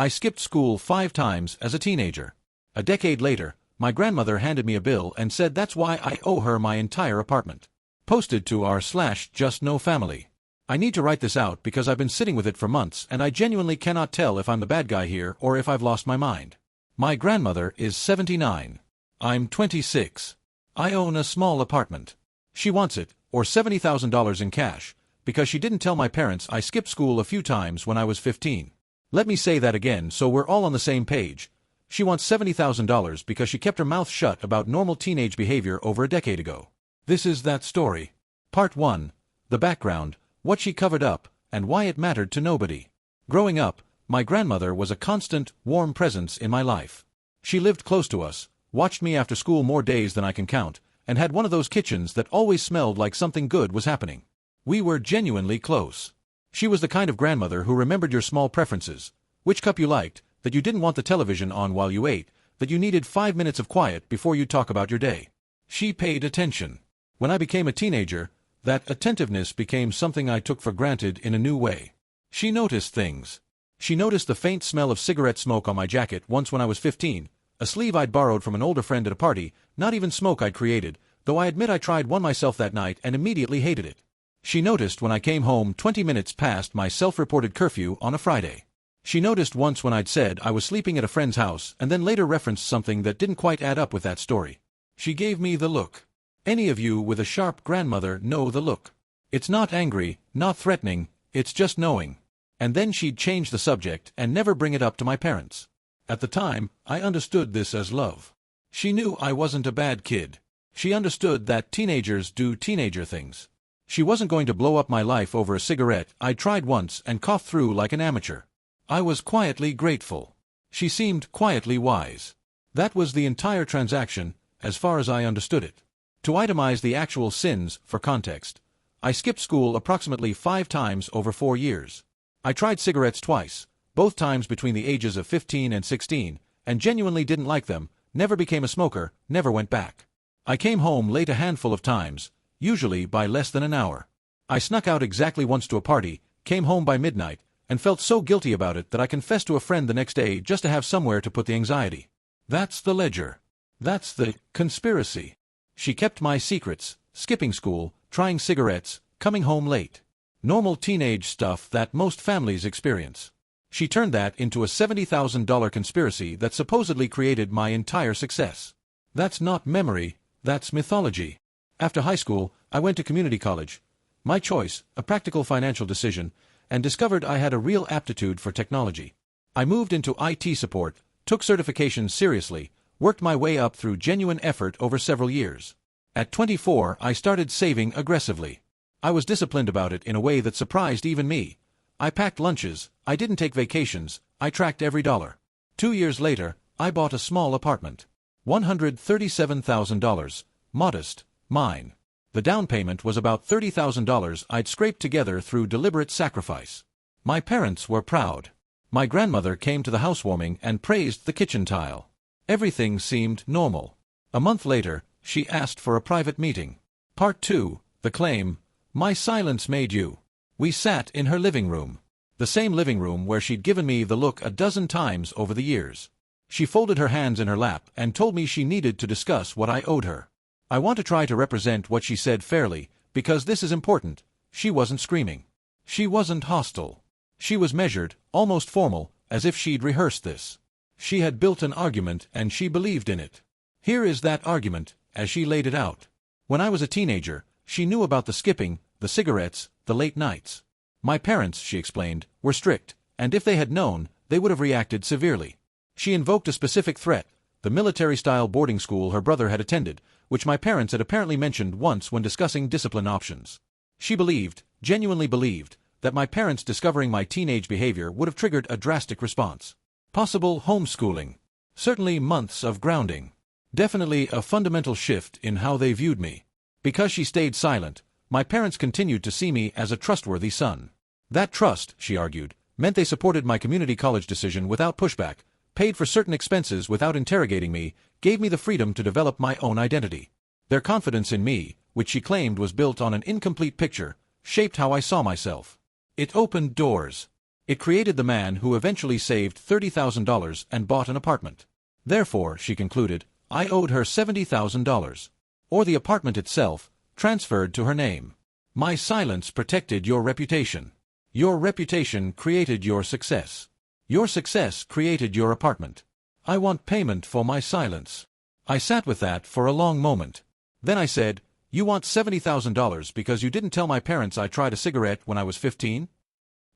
I skipped school 5 times as a teenager. A decade later, my grandmother handed me a bill and said that's why I owe her my entire apartment. Posted to r/JustKnowFamily. I need to write this out because I've been sitting with it for months and I genuinely cannot tell if I'm the bad guy here or if I've lost my mind. My grandmother is 79. I'm 26. I own a small apartment. She wants it, or $70,000 in cash, because she didn't tell my parents I skipped school a few times when I was 15. Let me say that again so we're all on the same page. She wants $70,000 because she kept her mouth shut about normal teenage behavior over a decade ago. This is that story. Part 1. The background, what she covered up, and why it mattered to nobody. Growing up, my grandmother was a constant, warm presence in my life. She lived close to us, watched me after school more days than I can count, and had one of those kitchens that always smelled like something good was happening. We were genuinely close. She was the kind of grandmother who remembered your small preferences, which cup you liked, that you didn't want the television on while you ate, that you needed 5 minutes of quiet before you talk about your day. She paid attention. When I became a teenager, that attentiveness became something I took for granted in a new way. She noticed things. She noticed the faint smell of cigarette smoke on my jacket once when I was 15, a sleeve I'd borrowed from an older friend at a party, not even smoke I'd created, though I admit I tried one myself that night and immediately hated it. She noticed when I came home 20 minutes past my self-reported curfew on a Friday. She noticed once when I'd said I was sleeping at a friend's house and then later referenced something that didn't quite add up with that story. She gave me the look. Any of you with a sharp grandmother know the look. It's not angry, not threatening, it's just knowing. And then she'd change the subject and never bring it up to my parents. At the time, I understood this as love. She knew I wasn't a bad kid. She understood that teenagers do teenager things. She wasn't going to blow up my life over a cigarette I tried once and coughed through like an amateur. I was quietly grateful. She seemed quietly wise. That was the entire transaction, as far as I understood it. To itemize the actual sins, for context, I skipped school approximately 5 times over 4 years. I tried cigarettes twice, both times between the ages of 15 and 16, and genuinely didn't like them, never became a smoker, never went back. I came home late a handful of times, usually by less than an hour. I snuck out exactly once to a party, came home by midnight, and felt so guilty about it that I confessed to a friend the next day just to have somewhere to put the anxiety. That's the ledger. That's the conspiracy. She kept my secrets, skipping school, trying cigarettes, coming home late. Normal teenage stuff that most families experience. She turned that into a $70,000 conspiracy that supposedly created my entire success. That's not memory, that's mythology. After high school, I went to community college. My choice, a practical financial decision, and discovered I had a real aptitude for technology. I moved into IT support, took certifications seriously, worked my way up through genuine effort over several years. At 24, I started saving aggressively. I was disciplined about it in a way that surprised even me. I packed lunches, I didn't take vacations, I tracked every dollar. 2 years later, I bought a small apartment. $137,000, modest, mine. The down payment was about $30,000 I'd scraped together through deliberate sacrifice. My parents were proud. My grandmother came to the housewarming and praised the kitchen tile. Everything seemed normal. A month later, she asked for a private meeting. Part 2, the claim, my silence made you. We sat in her living room. The same living room where she'd given me the look a dozen times over the years. She folded her hands in her lap and told me she needed to discuss what I owed her. I want to try to represent what she said fairly, because this is important. She wasn't screaming. She wasn't hostile. She was measured, almost formal, as if she'd rehearsed this. She had built an argument and she believed in it. Here is that argument, as she laid it out. When I was a teenager, she knew about the skipping, the cigarettes, the late nights. My parents, she explained, were strict, and if they had known, they would have reacted severely. She invoked a specific threat, the military-style boarding school her brother had attended, which my parents had apparently mentioned once when discussing discipline options. She believed, genuinely believed, that my parents discovering my teenage behavior would have triggered a drastic response. Possible homeschooling. Certainly months of grounding. Definitely a fundamental shift in how they viewed me. Because she stayed silent, my parents continued to see me as a trustworthy son. That trust, she argued, meant they supported my community college decision without pushback, paid for certain expenses without interrogating me, gave me the freedom to develop my own identity. Their confidence in me, which she claimed was built on an incomplete picture, shaped how I saw myself. It opened doors. It created the man who eventually saved $30,000 and bought an apartment. Therefore, she concluded, I owed her $70,000. Or the apartment itself, transferred to her name. My silence protected your reputation. Your reputation created your success. Your success created your apartment. I want payment for my silence. I sat with that for a long moment. Then I said, you want $70,000 because you didn't tell my parents I tried a cigarette when I was 15?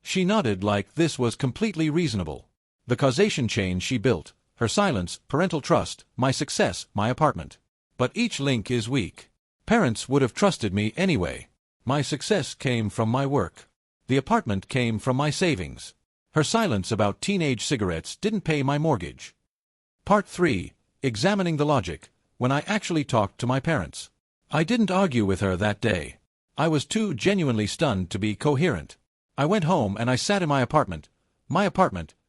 She nodded like this was completely reasonable. The causation chain she built, her silence, parental trust, my success, my apartment. But each link is weak. Parents would have trusted me anyway. My success came from my work. The apartment came from my savings. Her silence about teenage cigarettes didn't pay my mortgage. Part 3. Examining the logic. When I actually talked to my parents. I didn't argue with her that day. I was too genuinely stunned to be coherent. I went home and I sat in my apartment,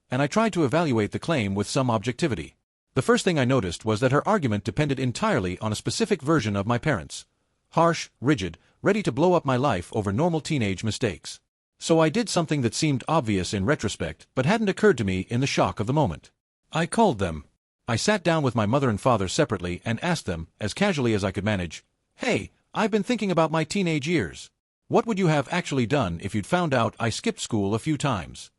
and I tried to evaluate the claim with some objectivity. The first thing I noticed was that her argument depended entirely on a specific version of my parents. Harsh, rigid, ready to blow up my life over normal teenage mistakes. So I did something that seemed obvious in retrospect but hadn't occurred to me in the shock of the moment. I called them. I sat down with my mother and father separately and asked them, as casually as I could manage, hey, I've been thinking about my teenage years. What would you have actually done if you'd found out I skipped school a few times?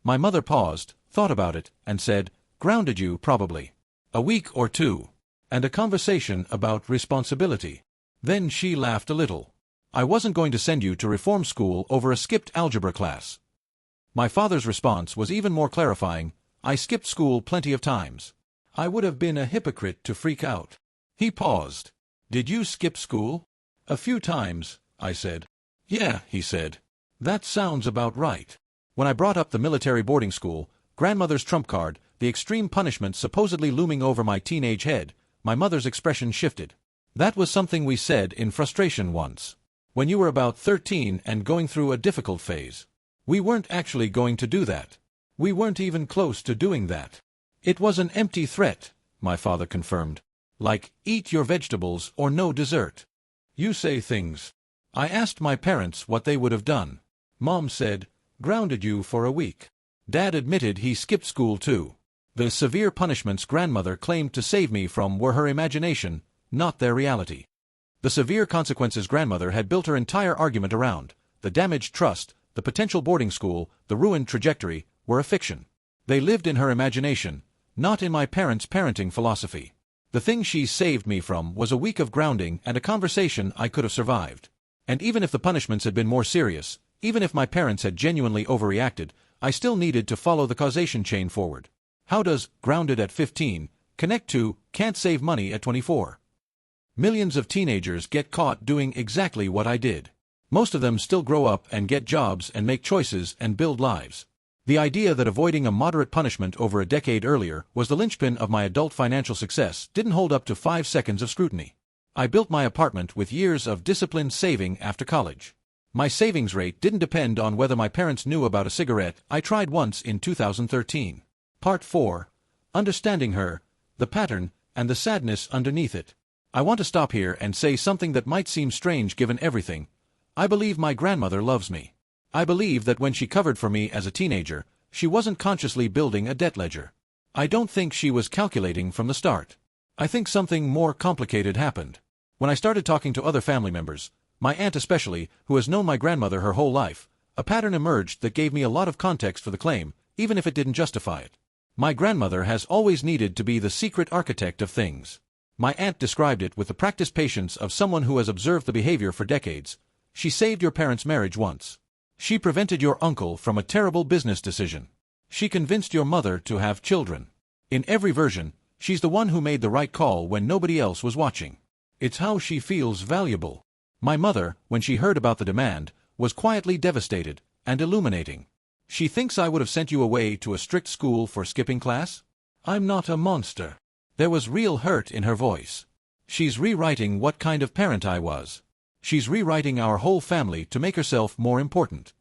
My mother paused, thought about it, and said, grounded you, probably. A week or two. And a conversation about responsibility. Then she laughed a little. I wasn't going to send you to reform school over a skipped algebra class. My father's response was even more clarifying. I skipped school plenty of times. I would have been a hypocrite to freak out. He paused. Did you skip school? A few times, I said. Yeah, he said. That sounds about right. When I brought up the military boarding school, grandmother's trump card, the extreme punishment supposedly looming over my teenage head, my mother's expression shifted. That was something we said in frustration once. When you were about 13 and going through a difficult phase. We weren't actually going to do that. We weren't even close to doing that. It was an empty threat, my father confirmed. Like, eat your vegetables or no dessert. You say things. I asked my parents what they would have done. Mom said, grounded you for a week. Dad admitted he skipped school too. The severe punishments grandmother claimed to save me from were her imagination, not their reality. The severe consequences grandmother had built her entire argument around, the damaged trust, the potential boarding school, the ruined trajectory, were a fiction. They lived in her imagination, not in my parents' parenting philosophy. The thing she saved me from was a week of grounding and a conversation I could have survived. And even if the punishments had been more serious, even if my parents had genuinely overreacted, I still needed to follow the causation chain forward. How does grounded at 15 connect to can't save money at 24? Millions of teenagers get caught doing exactly what I did. Most of them still grow up and get jobs and make choices and build lives. The idea that avoiding a moderate punishment over a decade earlier was the linchpin of my adult financial success didn't hold up to 5 seconds of scrutiny. I built my apartment with years of disciplined saving after college. My savings rate didn't depend on whether my parents knew about a cigarette I tried once in 2013. Part 4. Understanding her, the pattern, and the sadness underneath it. I want to stop here and say something that might seem strange given everything. I believe my grandmother loves me. I believe that when she covered for me as a teenager, she wasn't consciously building a debt ledger. I don't think she was calculating from the start. I think something more complicated happened. When I started talking to other family members, my aunt especially, who has known my grandmother her whole life, a pattern emerged that gave me a lot of context for the claim, even if it didn't justify it. My grandmother has always needed to be the secret architect of things. My aunt described it with the practiced patience of someone who has observed the behavior for decades. She saved your parents' marriage once. She prevented your uncle from a terrible business decision. She convinced your mother to have children. In every version, she's the one who made the right call when nobody else was watching. It's how she feels valuable. My mother, when she heard about the demand, was quietly devastated and illuminating. She thinks I would have sent you away to a strict school for skipping class? I'm not a monster. There was real hurt in her voice. She's rewriting what kind of parent I was. She's rewriting our whole family to make herself more important.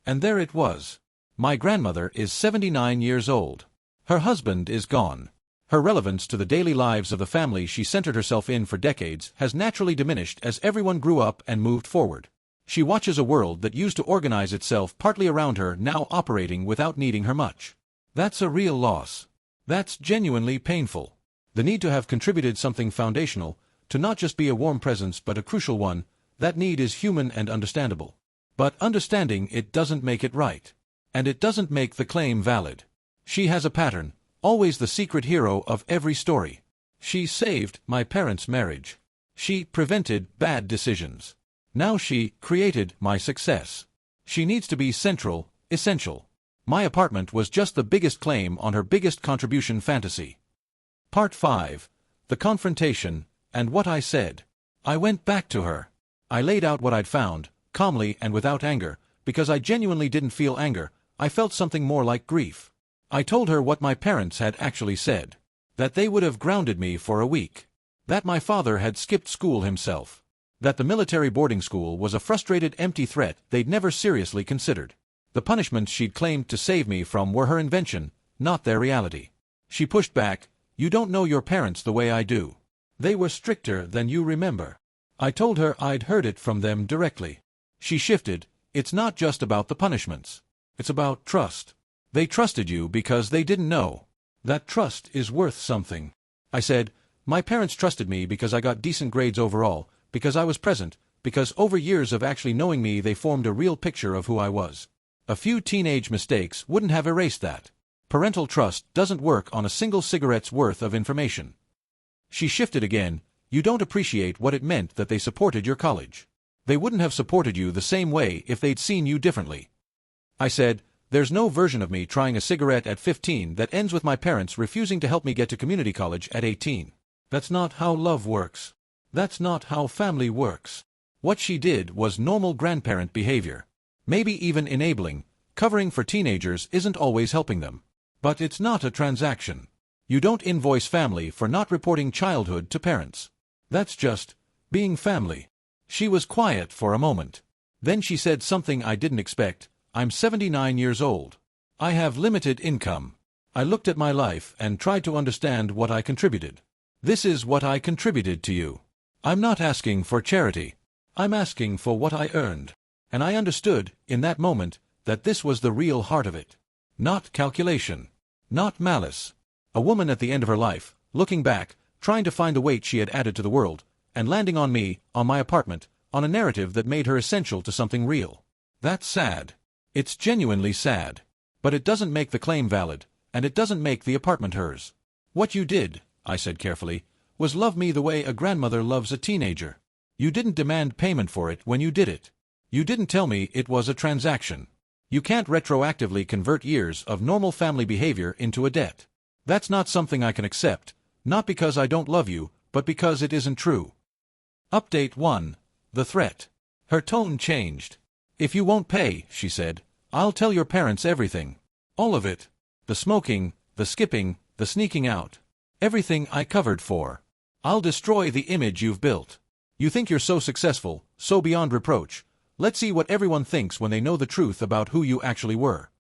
And there it was. My grandmother is 79 years old. Her husband is gone. Her relevance to the daily lives of the family she centered herself in for decades has naturally diminished as everyone grew up and moved forward. She watches a world that used to organize itself partly around her now operating without needing her much. That's a real loss. That's genuinely painful. The need to have contributed something foundational, to not just be a warm presence but a crucial one, that need is human and understandable. But understanding it doesn't make it right. And it doesn't make the claim valid. She has a pattern, always the secret hero of every story. She saved my parents' marriage. She prevented bad decisions. Now she created my success. She needs to be central, essential. My apartment was just the biggest claim on her biggest contribution fantasy. Part 5. The Confrontation, and what I said. I went back to her. I laid out what I'd found, calmly and without anger, because I genuinely didn't feel anger, I felt something more like grief. I told her what my parents had actually said. That they would have grounded me for a week. That my father had skipped school himself. That the military boarding school was a frustrated empty threat they'd never seriously considered. The punishments she'd claimed to save me from were her invention, not their reality. She pushed back, "You don't know your parents the way I do. They were stricter than you remember." I told her I'd heard it from them directly. She shifted, "It's not just about the punishments. It's about trust. They trusted you because they didn't know. That trust is worth something." I said, "My parents trusted me because I got decent grades overall, because I was present, because over years of actually knowing me they formed a real picture of who I was. A few teenage mistakes wouldn't have erased that. Parental trust doesn't work on a single cigarette's worth of information." She shifted again, "You don't appreciate what it meant that they supported your college. They wouldn't have supported you the same way if they'd seen you differently." I said, "There's no version of me trying a cigarette at 15 that ends with my parents refusing to help me get to community college at 18. That's not how love works. That's not how family works." What she did was normal grandparent behavior. Maybe even enabling. Covering for teenagers isn't always helping them. But it's not a transaction. You don't invoice family for not reporting childhood to parents. That's just being family. She was quiet for a moment. Then she said something I didn't expect. "I'm 79 years old. I have limited income. I looked at my life and tried to understand what I contributed. This is what I contributed to you. I'm not asking for charity. I'm asking for what I earned." And I understood, in that moment, that this was the real heart of it. Not calculation. Not malice. A woman at the end of her life, looking back, trying to find the weight she had added to the world, and landing on me, on my apartment, on a narrative that made her essential to something real. That's sad. It's genuinely sad. But it doesn't make the claim valid, and it doesn't make the apartment hers. "What you did," I said carefully, "was love me the way a grandmother loves a teenager. You didn't demand payment for it when you did it. You didn't tell me it was a transaction. You can't retroactively convert years of normal family behavior into a debt. That's not something I can accept, not because I don't love you, but because it isn't true." Update 1. The threat. Her tone changed. "If you won't pay," she said, "I'll tell your parents everything. All of it. The smoking, the skipping, the sneaking out. Everything I covered for. I'll destroy the image you've built. You think you're so successful, so beyond reproach. Let's see what everyone thinks when they know the truth about who you actually were."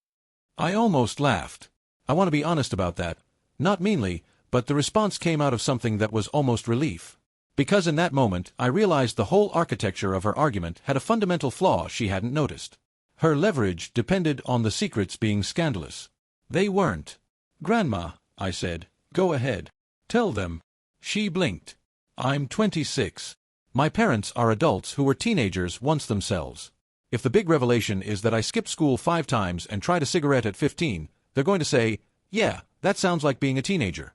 I almost laughed. I want to be honest about that. Not meanly, but the response came out of something that was almost relief. Because in that moment, I realized the whole architecture of her argument had a fundamental flaw she hadn't noticed. Her leverage depended on the secrets being scandalous. They weren't. "Grandma," I said, "go ahead. Tell them." She blinked. "I'm 26. My parents are adults who were teenagers once themselves. If the big revelation is that I skipped school 5 times and tried a cigarette at 15, they're going to say, 'Yeah, that sounds like being a teenager.'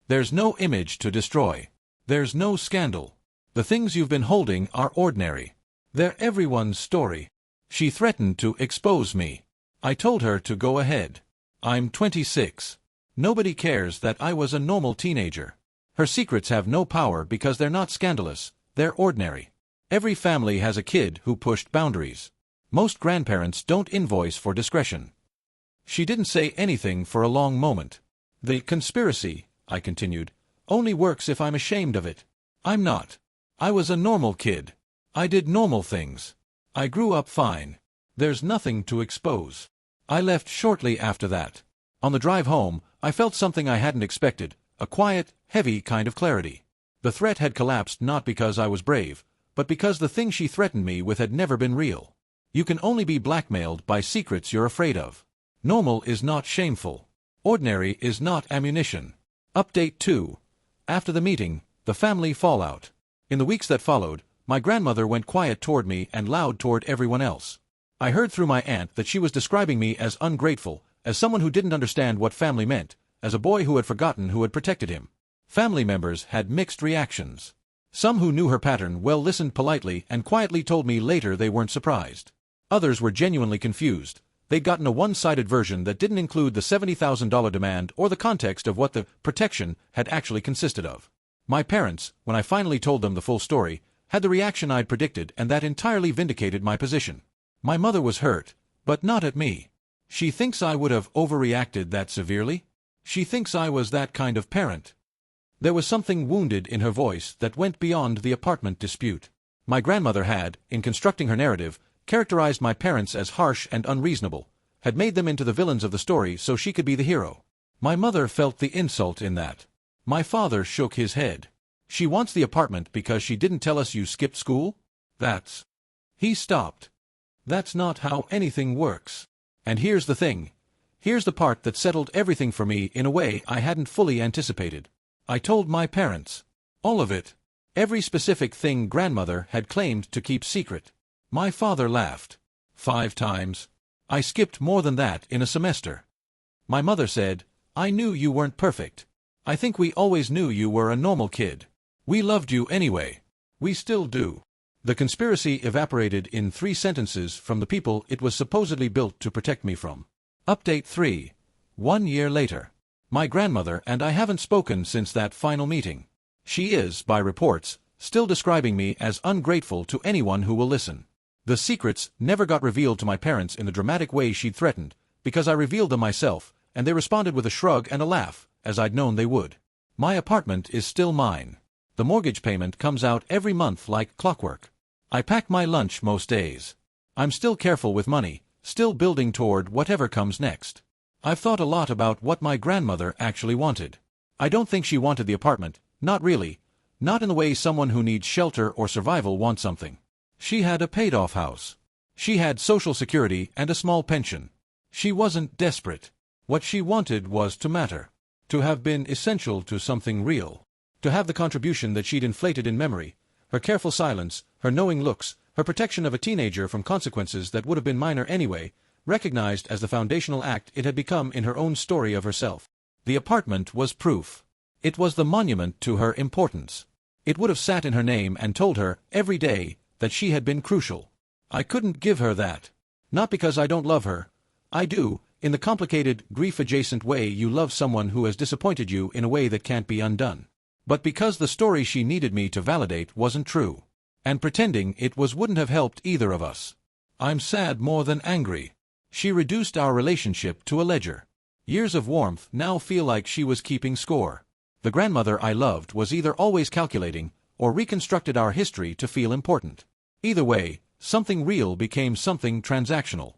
There's no image to destroy. There's no scandal. The things you've been holding are ordinary. They're everyone's story." She threatened to expose me. I told her to go ahead. I'm 26. Nobody cares that I was a normal teenager. Her secrets have no power because they're not scandalous. They're ordinary. Every family has a kid who pushed boundaries. Most grandparents don't invoice for discretion. She didn't say anything for a long moment. "The conspiracy," I continued, "only works if I'm ashamed of it. I'm not. I was a normal kid. I did normal things. I grew up fine. There's nothing to expose." I left shortly after that. On the drive home, I felt something I hadn't expected, a quiet, heavy kind of clarity. The threat had collapsed not because I was brave, but because the thing she threatened me with had never been real. You can only be blackmailed by secrets you're afraid of. Normal is not shameful. Ordinary is not ammunition. Update 2. After the meeting, the family fallout. In the weeks that followed, my grandmother went quiet toward me and loud toward everyone else. I heard through my aunt that she was describing me as ungrateful, as someone who didn't understand what family meant, as a boy who had forgotten who had protected him. Family members had mixed reactions. Some who knew her pattern well listened politely and quietly told me later they weren't surprised. Others were genuinely confused. They'd gotten a one-sided version that didn't include the $70,000 demand or the context of what the protection had actually consisted of. My parents, when I finally told them the full story, had the reaction I'd predicted, and that entirely vindicated my position. My mother was hurt, but not at me. She thinks I would have overreacted that severely. She thinks I was that kind of parent. There was something wounded in her voice that went beyond the apartment dispute. My grandmother had, in constructing her narrative, characterized my parents as harsh and unreasonable, had made them into the villains of the story so she could be the hero. My mother felt the insult in that. My father shook his head. She wants the apartment because she didn't tell us you skipped school? That's... He stopped. That's not how anything works. And here's the thing. Here's the part that settled everything for me in a way I hadn't fully anticipated. I told my parents. All of it. Every specific thing grandmother had claimed to keep secret. My father laughed. 5 times. I skipped more than that in a semester. My mother said, I knew you weren't perfect. I think we always knew you were a normal kid. We loved you anyway. We still do. The conspiracy evaporated in 3 sentences from the people it was supposedly built to protect me from. Update 3. 1 year later. My grandmother and I haven't spoken since that final meeting. She is, by reports, still describing me as ungrateful to anyone who will listen. The secrets never got revealed to my parents in the dramatic way she'd threatened, because I revealed them myself, and they responded with a shrug and a laugh, as I'd known they would. My apartment is still mine. The mortgage payment comes out every month like clockwork. I pack my lunch most days. I'm still careful with money, still building toward whatever comes next. I've thought a lot about what my grandmother actually wanted. I don't think she wanted the apartment, not really, not in the way someone who needs shelter or survival wants something. She had a paid-off house. She had Social Security and a small pension. She wasn't desperate. What she wanted was to matter, to have been essential to something real, to have the contribution that she'd inflated in memory, her careful silence, her knowing looks, her protection of a teenager from consequences that would have been minor anyway, recognized as the foundational act it had become in her own story of herself. The apartment was proof. It was the monument to her importance. It would have sat in her name and told her, every day, that she had been crucial. I couldn't give her that. Not because I don't love her. I do, in the complicated, grief-adjacent way you love someone who has disappointed you in a way that can't be undone. But because the story she needed me to validate wasn't true. And pretending it was wouldn't have helped either of us. I'm sad more than angry. She reduced our relationship to a ledger. Years of warmth now feel like she was keeping score. The grandmother I loved was either always calculating, or reconstructed our history to feel important. Either way, something real became something transactional.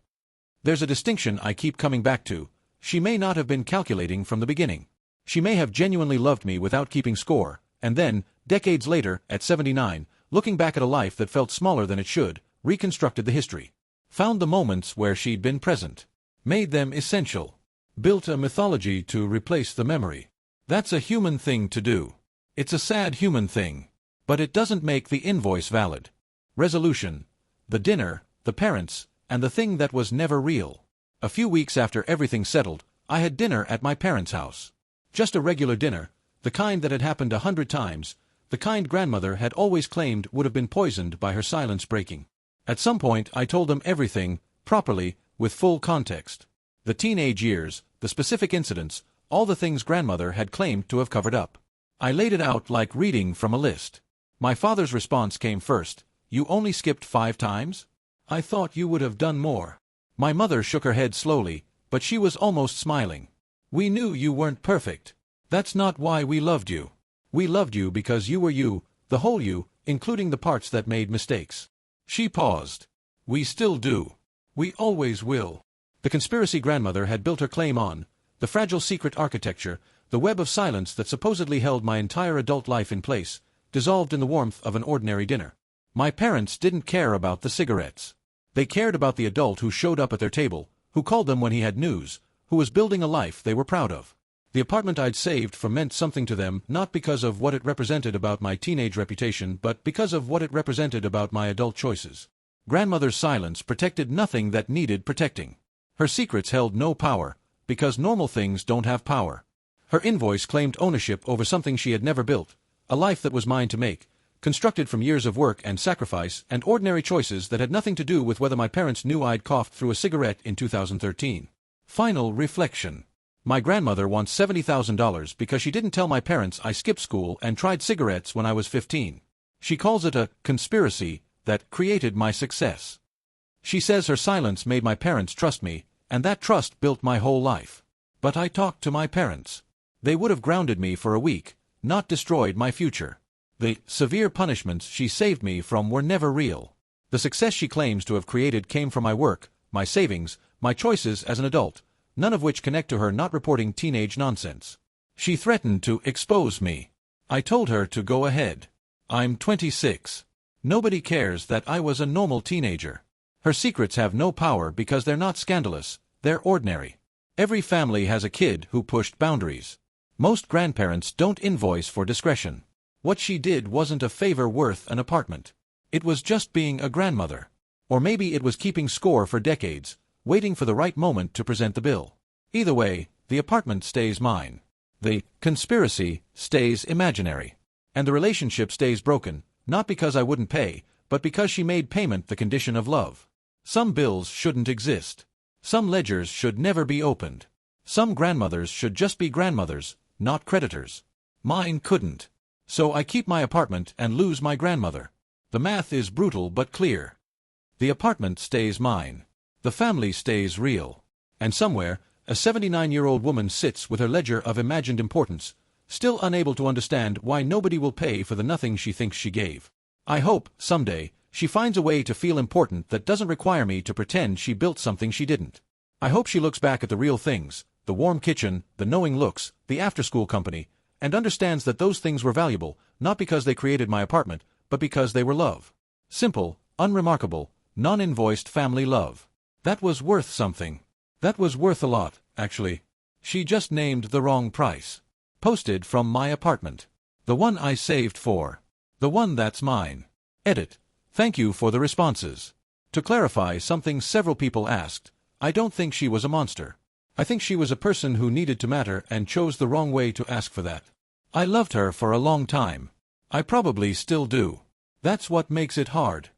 There's a distinction I keep coming back to. She may not have been calculating from the beginning. She may have genuinely loved me without keeping score, and then, decades later, at 79, looking back at a life that felt smaller than it should, reconstructed the history. Found the moments where she'd been present. Made them essential. Built a mythology to replace the memory. That's a human thing to do. It's a sad human thing. But it doesn't make the invoice valid. Resolution. The dinner, the parents, and the thing that was never real. A few weeks after everything settled, I had dinner at my parents' house. Just a regular dinner, the kind that had happened 100 times, the kind grandmother had always claimed would have been poisoned by her silence breaking. At some point I told them everything, properly, with full context. The teenage years, the specific incidents, all the things grandmother had claimed to have covered up. I laid it out like reading from a list. My father's response came first. You only skipped 5 times? I thought you would have done more. My mother shook her head slowly, but she was almost smiling. We knew you weren't perfect. That's not why we loved you. We loved you because you were you, the whole you, including the parts that made mistakes. She paused. We still do. We always will. The conspiracy grandmother had built her claim on, the fragile secret architecture, the web of silence that supposedly held my entire adult life in place, dissolved in the warmth of an ordinary dinner. My parents didn't care about the cigarettes. They cared about the adult who showed up at their table, who called them when he had news, who was building a life they were proud of. The apartment I'd saved for meant something to them, not because of what it represented about my teenage reputation, but because of what it represented about my adult choices. Grandmother's silence protected nothing that needed protecting. Her secrets held no power, because normal things don't have power. Her invoice claimed ownership over something she had never built, a life that was mine to make, constructed from years of work and sacrifice and ordinary choices that had nothing to do with whether my parents knew I'd coughed through a cigarette in 2013. Final reflection. My grandmother wants $70,000 because she didn't tell my parents I skipped school and tried cigarettes when I was 15. She calls it a conspiracy that created my success. She says her silence made my parents trust me, and that trust built my whole life. But I talked to my parents. They would have grounded me for a week, not destroyed my future. The severe punishments she saved me from were never real. The success she claims to have created came from my work, my savings, my choices as an adult, none of which connect to her not reporting teenage nonsense. She threatened to expose me. I told her to go ahead. I'm 26. Nobody cares that I was a normal teenager. Her secrets have no power because they're not scandalous, they're ordinary. Every family has a kid who pushed boundaries. Most grandparents don't invoice for discretion. What she did wasn't a favor worth an apartment. It was just being a grandmother. Or maybe it was keeping score for decades, waiting for the right moment to present the bill. Either way, the apartment stays mine. The conspiracy stays imaginary. And the relationship stays broken, not because I wouldn't pay, but because she made payment the condition of love. Some bills shouldn't exist. Some ledgers should never be opened. Some grandmothers should just be grandmothers, not creditors. Mine couldn't. So I keep my apartment and lose my grandmother. The math is brutal but clear. The apartment stays mine. The family stays real. And somewhere, a 79-year-old woman sits with her ledger of imagined importance, still unable to understand why nobody will pay for the nothing she thinks she gave. I hope, someday, she finds a way to feel important that doesn't require me to pretend she built something she didn't. I hope she looks back at the real things, the warm kitchen, the knowing looks, the after-school company, and understands that those things were valuable, not because they created my apartment, but because they were love. Simple, unremarkable, non-invoiced family love. That was worth something. That was worth a lot, actually. She just named the wrong price. Posted from my apartment. The one I saved for. The one that's mine. Edit. Thank you for the responses. To clarify something several people asked, I don't think she was a monster. I think she was a person who needed to matter and chose the wrong way to ask for that. I loved her for a long time. I probably still do. That's what makes it hard.